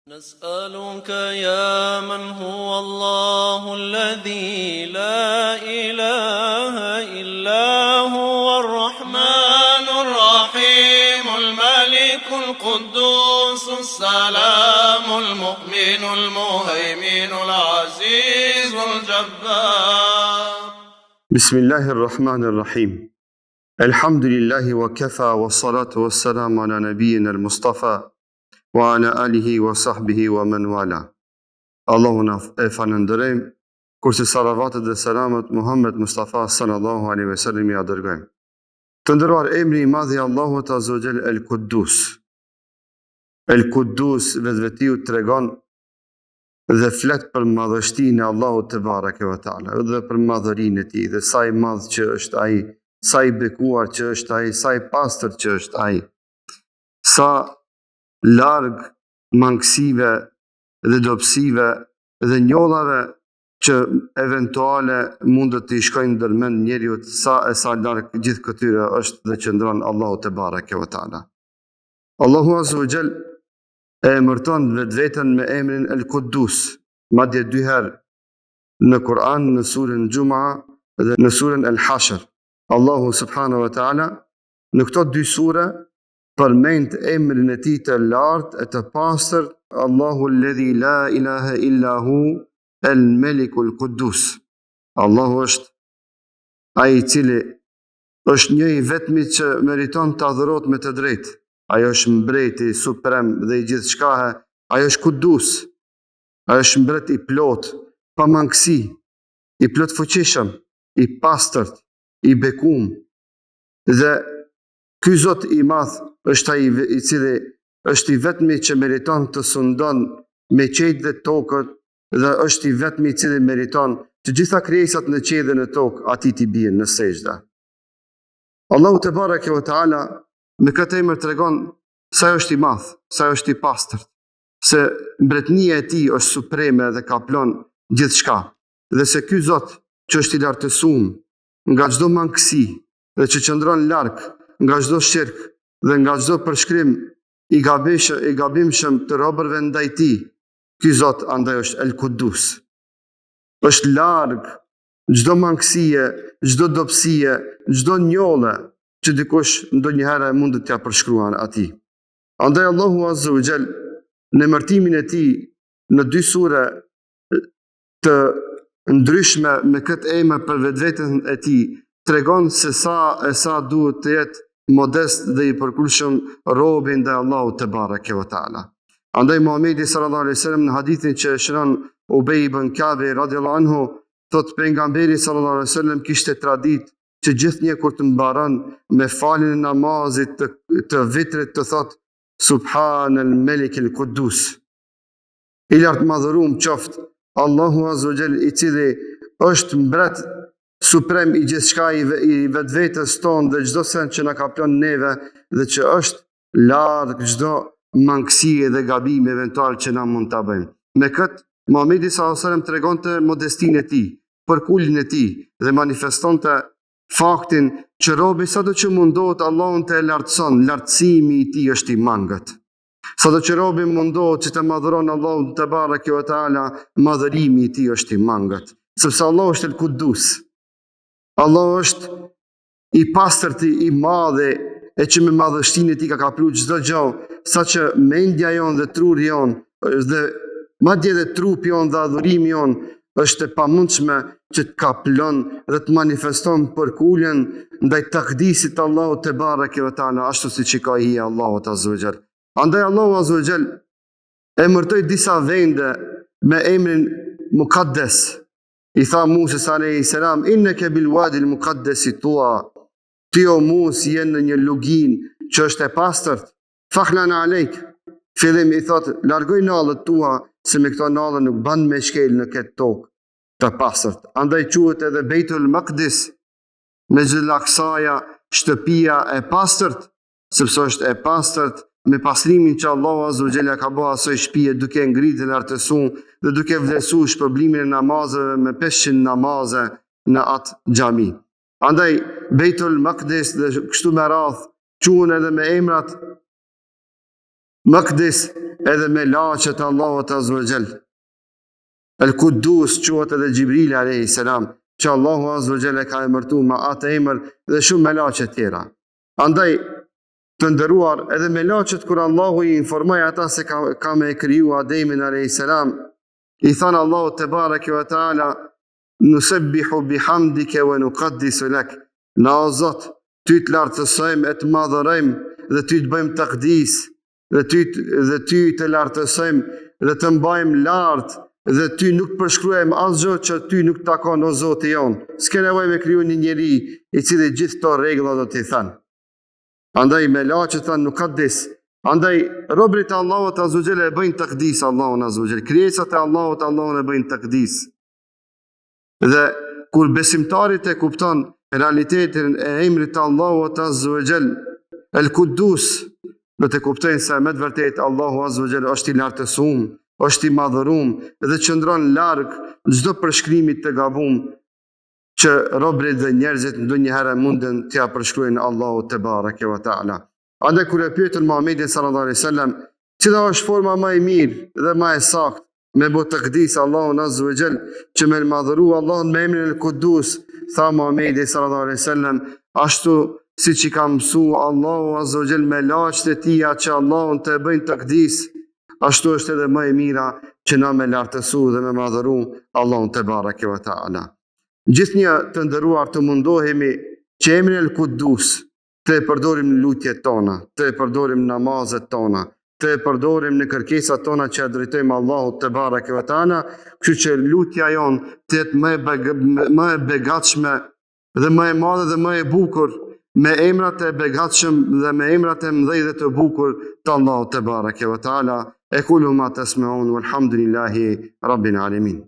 نسألك يا من هو الله الذي لا إله إلا هو الرحمن الرحيم الملك القدوس السلام المؤمن المهيمن العزيز الجبار. بسم الله الرحمن الرحيم. الحمد لله وكفى والصلاة والسلام على نبينا المصطفى وعلى آله وصحبه ومن والاه. Allahun e falënderojmë, kurse salavatet dhe selamet Muhammed Mustafa sallallahu alaihi wasallam ja dërgojmë. Të nderuar, emri i madh i Allahut azza wa jall El-Quddus. El-Quddus vetvetiu tregon dhe flet për madhështinë e Allahut te bareke ve taala, dhe për madhërinë e tij, dhe sa i madh që është ai, sa i bekuar që është ai, sa i pastër që është ai, sa larg mangësive dhe dobësive dhe njollave që eventuale mundet të i shkojnë ndërmend njeriu, sa larg gjithë këtyre është dhe qëndron Allahu te bareke ve taala. Allahu azza wa jall e emërton vetveten me emrin El-Quddus, madje 2 herë në Kur'an, në surën Juma dhe në surën El-Hashr. Allahu subhanahu wa taala në këto 2 sure përmend emrin e tij të lartë e të pastër, Allahu alladhi la ilaha illa hu el-Melikul Quddus. Allahu është ai i cili është një i vetmi që meriton të adhurohet me të drejtë. Ai është mbreti suprem dhe i gjithçkahe. Ai është Quddus. Ai është mbret i plot, pa mangësi, i plot fuqishëm, i pastërt, i bekuar. Dhe ky Zot i madh është ai i cili është i vetmi që meriton të sundon me qejtë dhe tokët, dhe është i vetmi i cili meriton që gjitha krijesat në qejtë dhe në tokë atij t'i bien në sejdë. Allahu te bareke ve taala me këtë emër tregon sa është i madh, sa është i pastërt, se mbretënia e tij është supreme dhe ka plon gjithçka, dhe se ky Zot që është i lartësuar nga çdo mangësi dhe që qëndron larg nga çdo shirk dhe nga çdo përshkrim i gabimshëm të robërve ndaj tij, ky Zot andaj është El-Quddus. Është larg çdo mangësie, çdo dobësie, çdo njolle që dikush ndonjëherë mund t'ja përshkruan atij. Andaj Allahu azza wa jall në emërtimin e tij në 2 sure të ndryshme me këtë emër për vetveten e tij tregon se sa duhet të jetë modest dhe i përkullshëm robi ndaj Allahut te bareke ve taala. Andaj Muhamedi sallallahu alaihi wasallam në hadithin që shënon Ubej ibn Kabi radhiyallahu anhu, thot pejgamberi sallallahu alaihi wasallam kishte tradit që gjithnjë kur të mbaron me faljen e namazit të vitrit të thot Subhanal Melikil Quddus. I lartë madhëruar qoftë Allahu azza wa jall, i cili është mbret suprem i gjithçka, i vetvetes tonë dhe çdo send që na ka plon neve, dhe që është larg çdo mangësie dhe gabimi eventual që na mund ta bëjmë. Me këtë Muhamedi sallallahu alaihi wasallam tregonte modestinë e tij, përkuljen e tij dhe manifestonte faktin që robi sado që mundohet Allahun të lartëson, lartësimi i tij është i mangët. Sado që robi mundohet që të madhëron Allahun te bareke ve taala, madhërimi i tij është i mangët, sepse Allah është El-Quddus. Allah është i pastërt, i madh, e që me madhështinë e tij ka kaplu çdo gjë, saqë mendja jon dhe truri jon dhe madje edhe trupi jon dhe adhurimi jon është e pamundshme që të kaplon dhe të manifeston përkuljen ndaj takdisit të Allahut te bareke ve taala, ashtu siç i ka i Allahut azza wa jall. Andaj Allahu azza wa jall emërtoi disa vende me emrin Muqaddas. I tha Muses alayhi salam, inneke bil wadi al muqaddas tuwa, ti o Mus je në një lugin që është e pastërt, fakhlan alejk. Fillim i thot, largoj nallët tua, se me këto nallë nuk ban me shkel në këtë tokë të pastërt. Andaj quhet edhe Beitul Maqdis, Mesjid al-Aqsaja, shtëpia e pastërt, sepse është e pastërt me pastrimin që Allahu azza wa jalla ka bërë asoj shtëpie, duke ngritur dhe lartësuar dhe duke vlerësuar shpërblimin e namazeve me 500 namaze në atë xhami. Andaj Beitul Maqdis dhe kështu me radhë quhen edhe me emrat Maqdis edhe me laqet Allahut azza wa jall. El Quddus quhet edhe Gjibrili alayhi salam, që Allahu azza wa jall e ka emërtuar me atë emër dhe shumë me laqe tjera. Andaj të nderuar, edhe me laqet kur Allahu i informoi ata se ka me kriju Ademin alayhi salam, i thanë Allahu te bareke ve taala, nusabbihu bihamdika wa nuqaddisu lak. Na o Zot, ty të lartësojmë e të madhërojmë dhe ty të bëjmë takdis, dhe ty të lartësojmë dhe të mbajmë lartë, dhe ty nuk përshkruajmë asgjë që ty nuk takon o Zoti jon. S'ke nevojë me kriju një njeri i cili gjithë këto rregulla do t'i thanë. Andaj me laqet thanë nuqaddis. Andaj robrit e Allahut azza wa jalla e bëjnë takdis Allahun azza wa jalla. Krijesat e Allahut Allahun e bëjnë takdis. Dhe kur besimtarit e kupton realitetin e emrit të Allahut azza wa jall, El Quddus, do të kuptojnë se me të vërtetë Allahu azza wa jall është i lartësuar, është i madhëruar dhe qëndron larg çdo përshkrimi të gabuar që robërit dhe njerëzit ndonjëherë munden t'ia përshkruajnë Allahut te bareke ve taala. Andaj kur e pyetën Muhamedit sallallahu alaihi wasallam, cila është forma më e mirë dhe më e saktë me bë takdis Allahun azza wa jall, që me madhëru Allahun me emrin El Quddus, tha Muhamedi sallallahu alaihi wasallam, ashtu siç i ka mësuar Allahu azza wa jall me laqet e tija që Allahun të bëjnë takdis, ashtu është edhe më e mira që na me lartësu dhe me madhëru Allahun te bareke ve taala. Gjithnjë të nderuar të mundohemi që emrin El Quddus të e përdorim në lutjet tona, të e përdorim në namazet tona, të e përdorim në kërkesat tona që e drejtojmë Allahut te bareke ve taala, kështu që lutja jonë të jetë më e begatshme dhe më e madhe dhe më e bukur, me emrat e begatshëm dhe me emrat e mëdhenj dhe të bukur të Allahut te bareke ve taala. Aqulu ma tasma'un walhamdulillahi rabbil alamin.